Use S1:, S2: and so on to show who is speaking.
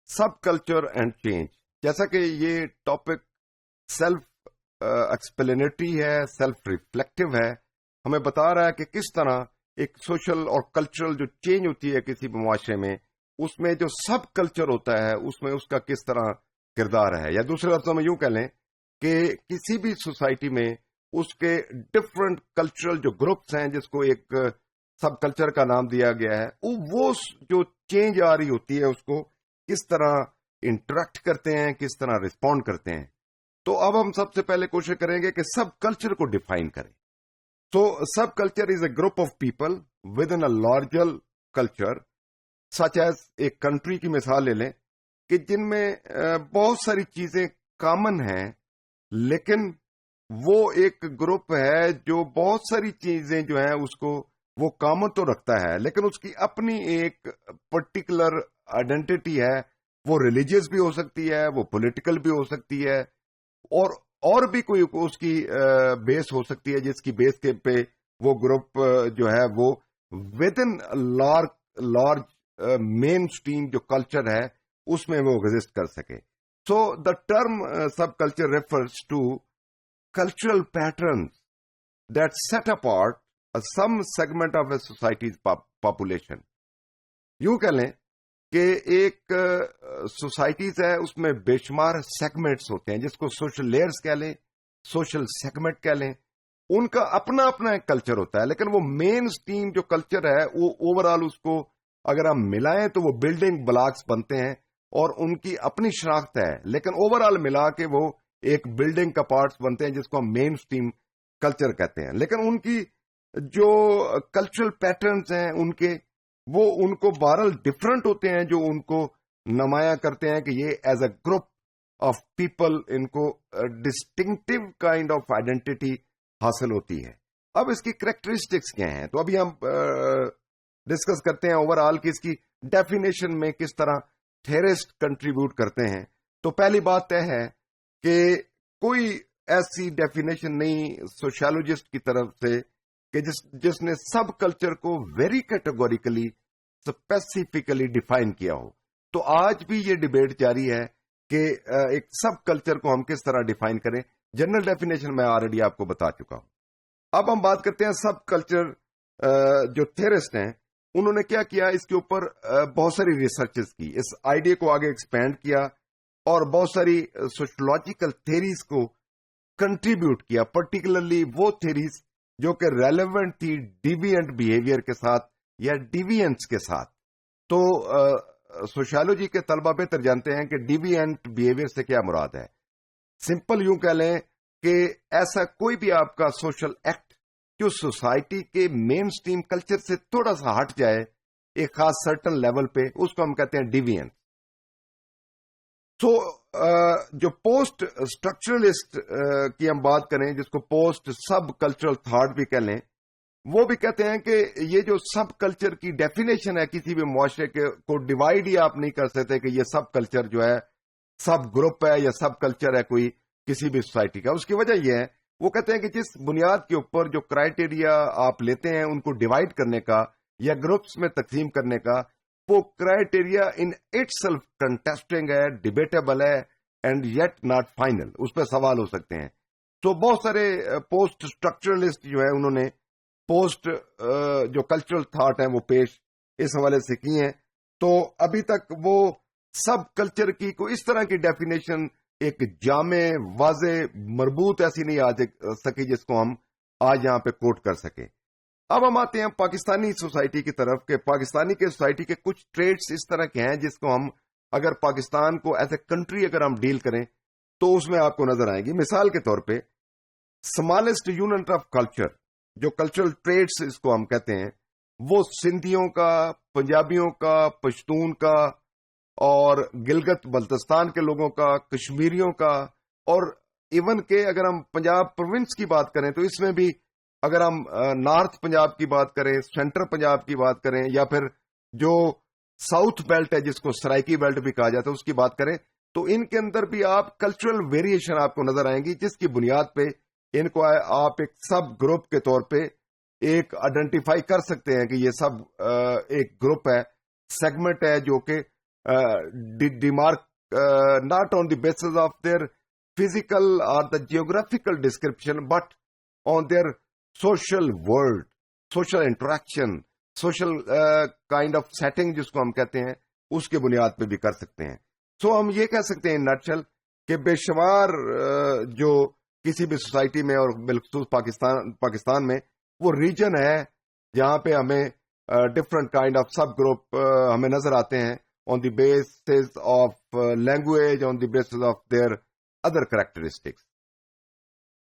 S1: Sub culture and change. جیسا کہ یہ ٹاپک سیلف ایکسپلینیٹری ہے، سیلف ریفلیکٹیو ہے، ہمیں بتا رہا ہے کہ کس طرح ایک سوشل اور کلچرل جو چینج ہوتی ہے کسی بھی معاشرے میں، اس میں جو سب کلچر ہوتا ہے اس میں اس کا کس طرح کردار ہے. یا دوسرے لفظوں میں یوں کہہ لیں کہ کسی بھی سوسائٹی میں اس کے ڈفرنٹ کلچرل جو گروپس ہیں جس کو ایک سب کلچر کا نام دیا گیا ہے، وہ جو چینج آ رہی ہوتی ہے اس کو کس طرح انٹریکٹ کرتے ہیں، کس طرح رسپونڈ کرتے ہیں. تو اب ہم سب سے پہلے کوشش کریں گے کہ سب کلچر کو ڈیفائن کریں. So, subculture is a group of people within a larger culture, such as ایک کنٹری کی مثال لے لیں کہ جن میں بہت ساری چیزیں کامن ہیں، لیکن وہ ایک گروپ ہے جو بہت ساری چیزیں جو ہیں اس کو وہ کامن تو رکھتا ہے، لیکن اس کی اپنی ایک پرٹیکولر آئیڈینٹی ہے. وہ ریلیجیس بھی ہو سکتی ہے، وہ پولیٹیکل بھی ہو سکتی ہے، اور بھی کوئی اس کی بیس ہو سکتی ہے جس کی بیس کے پہ وہ گروپ جو ہے وہ with in large mainstream جو کلچر ہے اس میں وہ ایگزسٹ کر سکے. So the term subculture refers to cultural patterns that set apart some segment of a society's population. یوں کہہ لیں کہ ایک سوسائٹیز ہے اس میں بے شمار سیگمنٹس ہوتے ہیں جس کو سوشل لیئرز کہہ لیں، سوشل سیگمنٹ کہہ لیں. ان کا اپنا اپنا ایک کلچر ہوتا ہے، لیکن وہ مین اسٹریم جو کلچر ہے وہ اوور آل اس کو اگر ہم ملائیں تو وہ بلڈنگ بلاکس بنتے ہیں اور ان کی اپنی شناخت ہے، لیکن اوور آل ملا کے وہ ایک بلڈنگ کا پارٹس بنتے ہیں جس کو ہم مین اسٹریم کلچر کہتے ہیں. لیکن ان کی جو کلچرل پیٹرنز ہیں ان کو بہرحال ڈفرنٹ ہوتے ہیں، جو ان کو نمایاں کرتے ہیں کہ یہ as a group of people in کو ڈسٹنکٹیو کائنڈ آف آئیڈینٹی حاصل ہوتی ہے. اب اس کی کریکٹرسٹکس کیا ہیں؟ تو ابھی ہم ڈسکس کرتے ہیں اوور آل کہ اس کی ڈیفینیشن میں کس طرح تھیرسٹ کنٹریبیوٹ کرتے ہیں. تو پہلی بات یہ ہے کہ کوئی ایسی ڈیفینیشن نہیں سوشیولوجسٹ کی طرف سے کہ جس نے سب کلچر کو ویری کیٹیگوریکلی اسپیسیفکلی ڈیفائن کیا ہو. تو آج بھی یہ ڈیبیٹ جاری ہے کہ ایک سب کلچر کو ہم کس طرح ڈیفائن کریں. جنرل ڈیفینیشن میں آلریڈی آپ کو بتا چکا ہوں. اب ہم بات کرتے ہیں سب کلچر. جو تھیرسٹ ہیں انہوں نے کیا کیا، اس کے اوپر بہت ساری ریسرچز کی، اس آئیڈیا کو آگے ایکسپینڈ کیا اور بہت ساری سوشولوجیکل تھیریز کو کنٹریبیوٹ کیا، پرٹیکولرلی وہ تھیریز جو کہ ریلیونٹ تھی ڈیوینٹ بیہیویئر کے ساتھ یا ڈیوینٹس کے ساتھ. تو سوشیالوجی کے طلبہ بہتر جانتے ہیں کہ ڈیوینٹ بیہیویئر سے کیا مراد ہے. سمپل یوں کہہ لیں کہ ایسا کوئی بھی آپ کا سوشل ایکٹ جو سوسائٹی کے مین اسٹریم کلچر سے تھوڑا سا ہٹ جائے ایک خاص سرٹن لیول پہ، اس کو ہم کہتے ہیں ڈیوینٹ. تو جو پوسٹ اسٹرکچرلسٹ کی ہم بات کریں، جس کو پوسٹ سب کلچرل تھاٹ بھی کہہ لیں، وہ بھی کہتے ہیں کہ یہ جو سب کلچر کی ڈیفینیشن ہے کسی بھی معاشرے کو ڈیوائڈ ہی آپ نہیں کر سکتے کہ یہ سب کلچر جو ہے سب گروپ ہے یا سب کلچر ہے کوئی کسی بھی سوسائٹی کا. اس کی وجہ یہ ہے، وہ کہتے ہیں کہ جس بنیاد کے اوپر جو کرائٹیریا آپ لیتے ہیں ان کو ڈیوائڈ کرنے کا یا گروپس میں تقسیم کرنے کا، وہ criteria in it self contesting ہے، ڈیبیٹیبل ہے اینڈ یٹ ناٹ فائنل. اس پہ سوال ہو سکتے ہیں. تو بہت سارے پوسٹ اسٹرکچرلسٹ جو ہے انہوں نے پوسٹ جو کلچرل تھاٹ ہیں وہ پیش اس حوالے سے کی ہیں. تو ابھی تک وہ سب کلچر کی کوئی اس طرح کی ڈیفینیشن ایک جامع واضح مربوط ایسی نہیں آ سکی جس کو ہم آج یہاں پہ کوٹ کر سکیں. اب ہم آتے ہیں پاکستانی سوسائٹی کی طرف کہ پاکستانی کے سوسائٹی کے کچھ ٹریٹس اس طرح کے ہیں جس کو ہم اگر پاکستان کو ایز اے کنٹری اگر ہم ڈیل کریں تو اس میں آپ کو نظر آئیں گی. مثال کے طور پہ اسمالسٹ یونٹ آف کلچر، جو کلچرل ٹریٹس اس کو ہم کہتے ہیں، وہ سندھیوں کا، پنجابیوں کا، پشتون کا اور گلگت بلتستان کے لوگوں کا، کشمیریوں کا، اور ایون کہ اگر ہم پنجاب پروونس کی بات کریں تو اس میں بھی اگر ہم نارتھ پنجاب کی بات کریں، سینٹر پنجاب کی بات کریں، یا پھر جو ساؤتھ بیلٹ ہے جس کو سرائکی بیلٹ بھی کہا جاتا ہے اس کی بات کریں، تو ان کے اندر بھی آپ کلچرل ویریشن آپ کو نظر آئیں گی جس کی بنیاد پہ ان کو آپ ایک سب گروپ کے طور پہ ایک آئیڈینٹیفائی کر سکتے ہیں کہ یہ سب ایک گروپ ہے، سیگمنٹ ہے جو کہ demark not on the basis of their physical or the geographical description, but on their social world, social interaction, social kind of setting جس کو ہم کہتے ہیں, اس کے بنیاد پہ بھی کر سکتے ہیں. سو ہم یہ کہہ سکتے ہیں نٹشل کہ بے شمار جو کسی بھی سوسائٹی میں اور بالخصوص پاکستان میں وہ ریجن ہے جہاں پہ ہمیں different kind of sub group ہمیں نظر آتے ہیں on the basis of language, on the basis of their other characteristics.